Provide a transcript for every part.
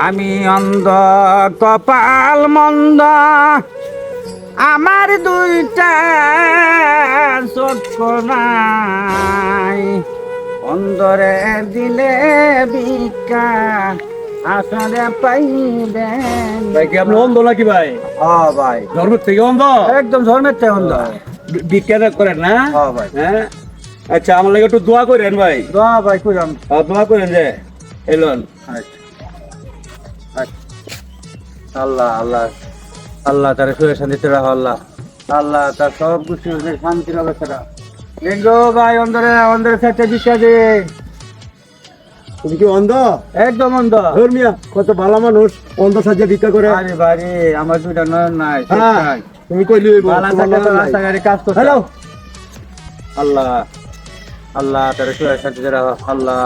আমি অন্ধ কপাল মন্দ, আমার দুইটা চক্ষু নাই, অন্ধরে দিলে ভিক্ষা আসরে পাইবেন। ভাই কি আপনি অন্ধ নাকি ভাই? হ্যাঁ ভাই, ধর্মের থেকে অন্ধ? একদম ধর্মের থেকে অন্ধ। ভিক্ষা করেন না? হ্যাঁ ভাই। হ্যাঁ, আচ্ছা আমার লাগে একটু দোয়া করেন ভাই। দোয়া ভাই কইরাম। দোয়া করেন যে এলন। আল্লাহ আল্লাহ আল্লাহ তার সুখে শান্তিতে রাখো। আল্লাহ আল্লাহ তার সব কিছু শান্তির অবস্থা। লিঙ্গো ভাই অন্ধরে অন্ধরে সাথে বিশ্বাস দে। তুমি কি অন্ধ? একদম অন্ধ। ধর্মিয়া কত ভালো মানুষ অন্ধ সাজে ভিক্ষা করে। আরে বাড়ি আমার দুইটা নয়ন নাই। হ্যাঁ, তুমি কইলি বালা থাকলে তো রাস্তাঘাটে কাজ করতে। হ্যালো আল্লাহ আল্লাহ তার সুখে শান্তিতে রাখো। আল্লাহ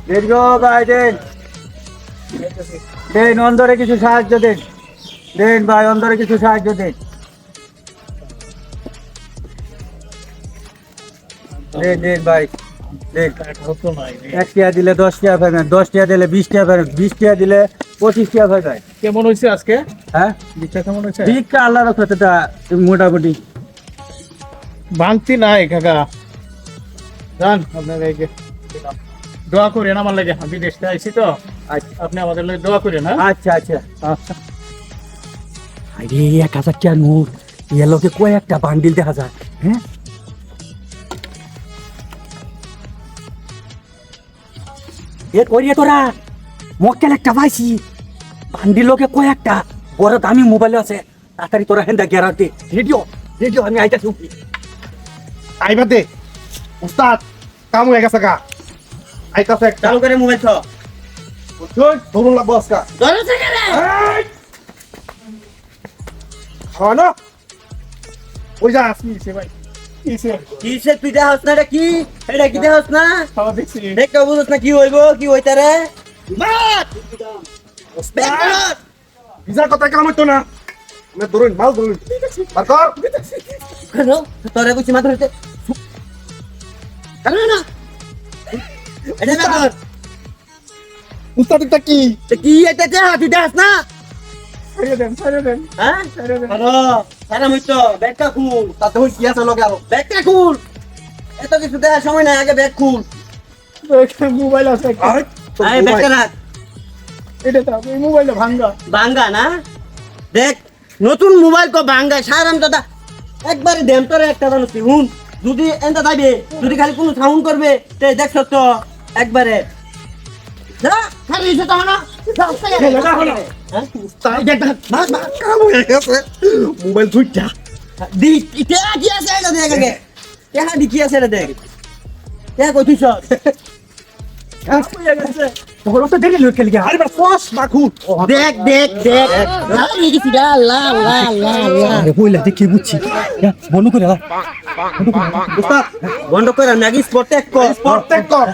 লিঙ্গো ভাই দেন দেন অন্ধরে কিছু সাহায্য দেন। দেন ভাই অন্ধরে কিছু সাহায্য দেন। দেন দেন ভাই দেন। 1 টাকা দিলে 10 টাকা পাবেন, 10 টাকা দিলে 20 টাকা পাবেন, 20 টাকা দিলে 25 টাকা পাবেন। কেমন হয়েছে আজকে? হ্যাঁ ভিক্ষা কেমন হয়েছে? ভিক্ষা আল্লাহর রহমতে মোটামুটি। ভাঙতি নাই কাকা, জান আপনার লাগে দোয়া করেন আমার লাগে, আমি দেশে আইছি তো। আচ্ছা আপনি আমাদের লাগে দোয়া করেন। হ্যাঁ আচ্ছা আচ্ছা। আচ্ছা। আরে 1000 টাকা নোট এর লোকে কয়েকটা বান্ডিল দেখা যায়। হ্যাঁ এ করিয়ে তোরা মক্কেল একটা পাইছি, বান্ডিল লোকে কয়েকটা বড় দামি মোবাইল আছে। তাড়াতাড়ি তোরা হেন্দা গ্যারান্টি রেডিও রেডিও আমি আইতাছি। আইবা দে উস্তাদ, কাম হয়ে গেছে গা। আইতাছে একটা চালু করে মোবাইল তো বুঝছস, ধরুন লাগবো আজকা। ধরে থেকে রে। হয় না ওই যা আসি কিসে ভাই? কিসে? কিসে তুই দেখাস না? এটা কি? এটা কি দেখাস না? খাওয়া দেখছি। দেখতে বুঝছ না কি হইব কি হইতারে? মার উস্তাদ ভিজা কথা কাম হইতো না। আমি ধরুন মাল ধরুন আর কর। কেন তোরে কইছি মাথা ধরতে কেন না? এটা না কর। উস্তাদ এটা কি? তো কি এটা তে তুই দেখাস না? ছেড়ে দেন, ছেড়ে দেন, হ্যাঁ ছেড়ে দেন। আরে সারা মইতো ব্যাগটা খুল। তাতে হই কি আছে লগে আরো? ব্যাগটা খুল। এত কিছু দেখার সময় নাই, আগে ব্যাগ খুল। এখানে মোবাইল আছে একটা। আরে আরে ব্যাগটা রাখ। এটা তো এই মোবাইলটা ভাঙ্গা। ভাঙ্গা না? দেখ নতুন মোবাইল কো ভাঙ্গা সারাম দাদা একবারে দেমতরে একটা জানছি হুন। যদি এন্টা যাইবে, যদি খালি কোনো সাউন্ড করবে তে দেখছ তো একবারে যা খালি এসে তো না উস্তাদ এটা কাম হয়ে গেছে। মোবাইল ধুইটা দি ইতে কি আছে এটা দেখ আগে কেহা দি কি আছে এটা দেখ কে কই তুই সব তোর তো দেরি লই খেলি আরে বা ফস মাখু। দেখ দেখ দেখ আমি কি সিডা লা লা লা লা আরে বইলা দেখি বুঝছি বন্ধ করে দাও। উস্তাদ বন্ধ করে নাকি প্রটেক্ট কর প্রত্যেক কর